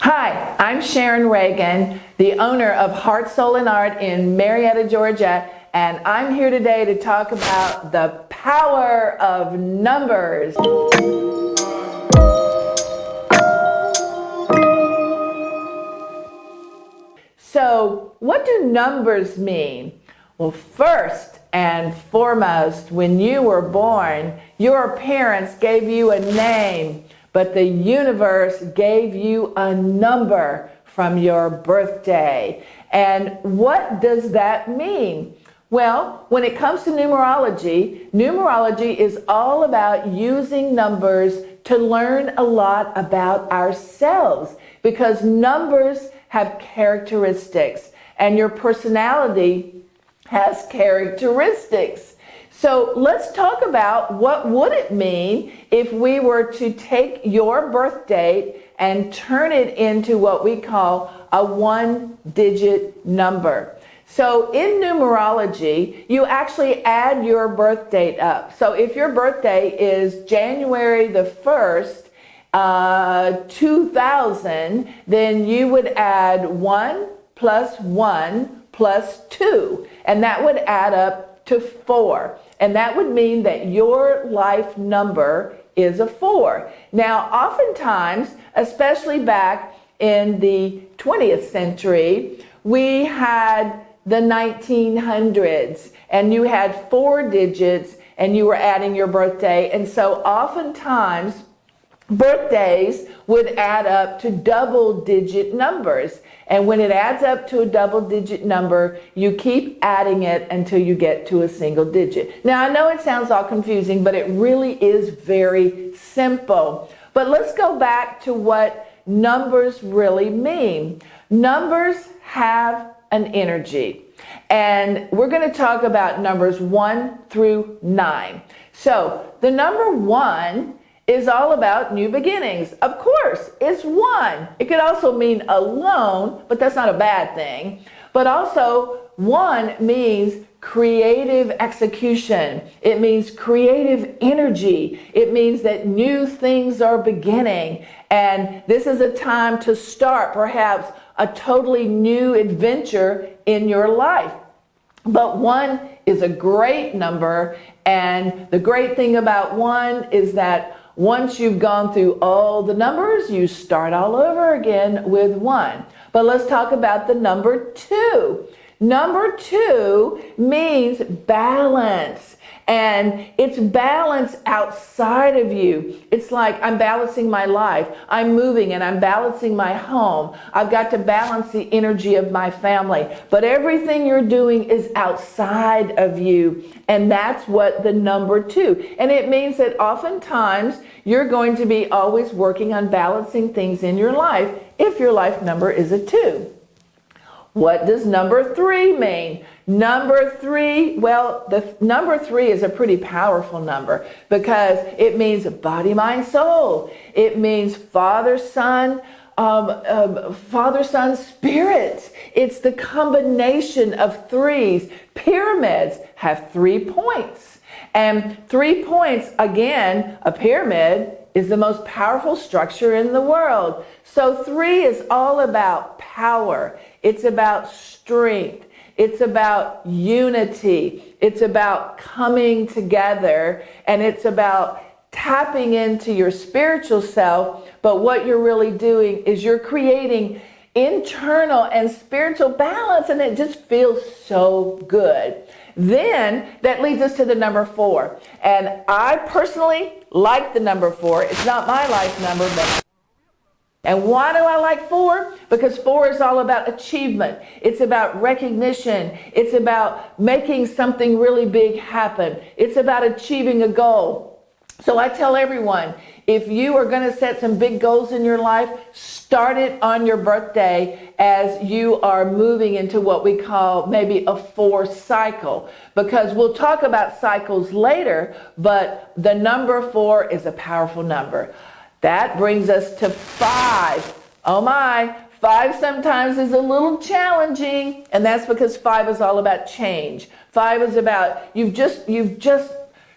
Hi, I'm Sharon Reagan, the owner of Heart, Soul, and Art in Marietta, Georgia, and I'm here today to talk about the power of numbers. So, what do numbers mean? Well, first and foremost, when you were born, your parents gave you a name, but the universe gave you a number from your birthday. And what does that mean? Well, when it comes to numerology, numerology is all about using numbers to learn a lot about ourselves, because numbers have characteristics and your personality has characteristics. So let's talk about what would it mean if we were to take your birth date and turn it into what we call a one-digit number. So in numerology, you actually add your birth date up. So if your birthday is January the 1st, 2000, then you would add 1 plus 1 plus 2, and that would add up to 4. And that would mean that your life number is a 4. Now, oftentimes, especially back in the 20th century, we had the 1900s, and you had 4 digits, and you were adding your birthday. And so oftentimes, birthdays would add up to double-digit numbers. And when it adds up to a double-digit number, you keep adding it until you get to a single digit. Now, I know it sounds all confusing, but it really is very simple. But let's go back to what numbers really mean. Numbers have an energy. And we're going to talk about numbers 1 through 9. So the number 1 is all about new beginnings. Of course, it's 1. It could also mean alone, but that's not a bad thing. But also, 1 means creative execution. It means creative energy. It means that new things are beginning. And this is a time to start perhaps a totally new adventure in your life. But 1 is a great number. And the great thing about 1 is that once you've gone through all the numbers, you start all over again with 1. But let's talk about the number 2. Number 2 means balance. And it's balance outside of you. It's like I'm balancing my life. I'm moving and I'm balancing my home. I've got to balance the energy of my family. But everything you're doing is outside of you. And that's what the number 2. And it means that oftentimes you're going to be always working on balancing things in your life if your life number is a 2. What does number 3 mean? Number 3, well, the number 3 is a pretty powerful number because it means body, mind, soul. It means Father, Son, spirit. It's the combination of 3s. Pyramids have 3 points. And 3 points, again, a pyramid is the most powerful structure in the world. So 3 is all about power. It's about strength. It's about unity. It's about coming together. And it's about tapping into your spiritual self. But what you're really doing is you're creating internal and spiritual balance. And it just feels so good. Then that leads us to the number 4. And I personally like the number 4. It's not my life number, but and why do I like 4? Because 4 is all about achievement. It's about recognition. It's about making something really big happen. It's about achieving a goal. So I tell everyone, if you are going to set some big goals in your life, start it on your birthday as you are moving into what we call maybe a 4 cycle. Because we'll talk about cycles later, but the number 4 is a powerful number. That brings us to 5. Oh my, 5 sometimes is a little challenging, and that's because 5 is all about change. 5 is about you've just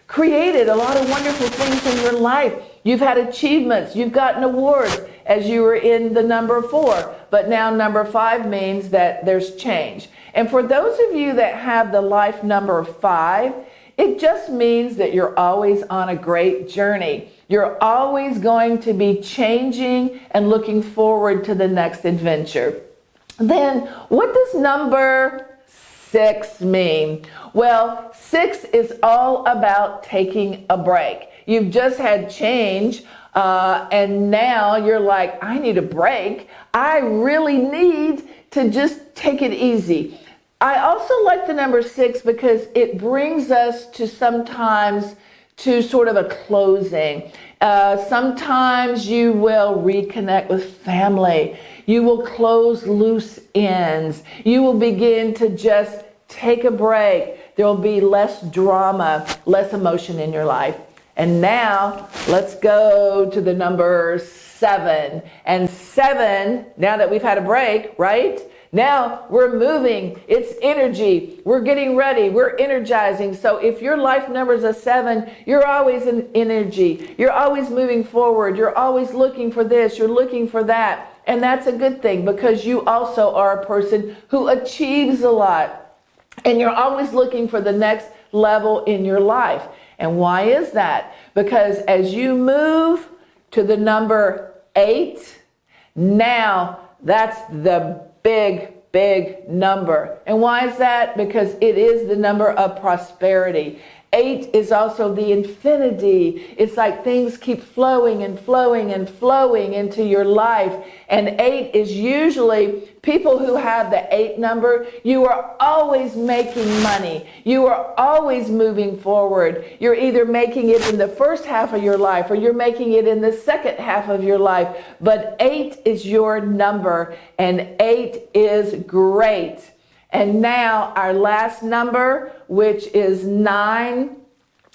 created a lot of wonderful things in your life, You've had achievements. You've gotten awards as you were in the number 4. But now number 5 means that there's change. And for those of you that have the life number 5, it just means that you're always on a great journey. You're always going to be changing and looking forward to the next adventure. Then what does number 6 mean? Well, 6 is all about taking a break. You've just had change, and now you're like, I need a break. I really need to just take it easy. I also like the number 6 because it brings us to sometimes to sort of a closing. Sometimes you will reconnect with family. You will close loose ends. You will begin to just take a break. There will be less drama, less emotion in your life. And now let's go to the number 7. And 7, now that we've had a break, right? Now we're moving. It's energy. We're getting ready. We're energizing. So if your life number is a 7, you're always in energy. You're always moving forward. You're always looking for this. You're looking for that. And that's a good thing because you also are a person who achieves a lot. And you're always looking for the next level in your life. And why is that? Because as you move to the number 8, now that's the big number. And why is that? Because it is the number of prosperity. 8 is also the infinity. It's like things keep flowing and flowing and flowing into your life. And 8 is usually people who have the 8 number. You are always making money. You are always moving forward. You're either making it in the first half of your life or you're making it in the second half of your life. But 8 is your number and 8 is great. And now our last number, which is 9,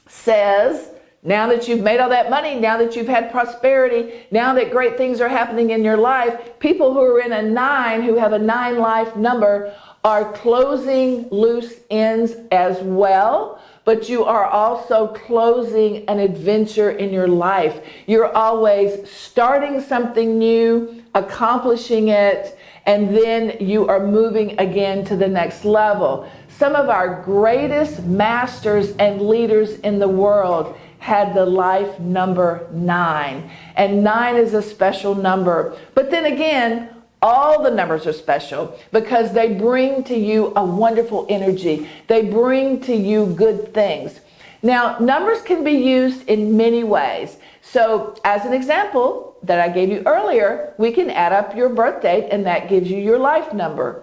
says, now that you've made all that money, now that you've had prosperity, now that great things are happening in your life, people who are in a 9, who have a 9 life number, are closing loose ends as well. But you are also closing an adventure in your life. You're always starting something new, accomplishing it, and then you are moving again to the next level. Some of our greatest masters and leaders in the world had the life number 9. And 9 is a special number. But then again, all the numbers are special because they bring to you a wonderful energy. They bring to you good things. Now, numbers can be used in many ways. So as an example that I gave you earlier, we can add up your birth date and that gives you your life number.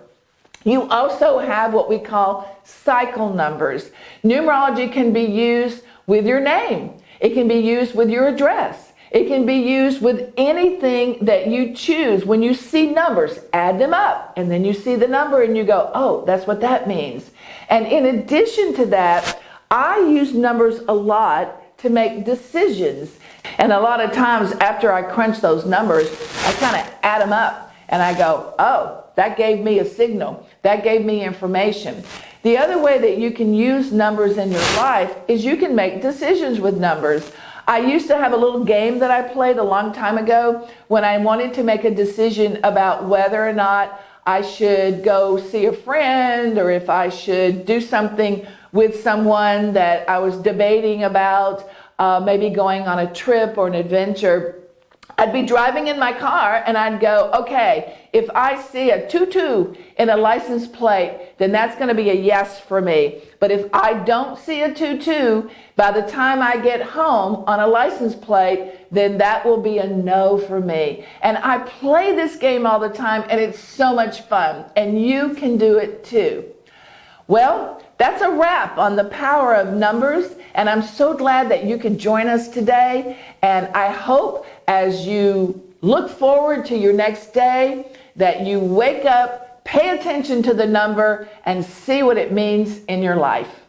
You also have what we call cycle numbers. Numerology can be used with your name. It can be used with your address. It can be used with anything that you choose. When you see numbers, add them up. And then you see the number and you go, oh, that's what that means. And in addition to that, I use numbers a lot to make decisions. And a lot of times after I crunch those numbers, I kind of add them up and I go, oh, that gave me a signal. That gave me information. The other way that you can use numbers in your life is you can make decisions with numbers. I used to have a little game that I played a long time ago when I wanted to make a decision about whether or not I should go see a friend or if I should do something with someone that I was debating about, maybe going on a trip or an adventure. I'd be driving in my car and I'd go, okay, if I see a 22 in a license plate, then that's going to be a yes for me. But if I don't see a 22, by the time I get home on a license plate, then that will be a no for me. And I play this game all the time and it's so much fun. And you can do it too. Well, that's a wrap on the power of numbers, and I'm so glad that you could join us today. And I hope as you look forward to your next day that you wake up, pay attention to the number, and see what it means in your life.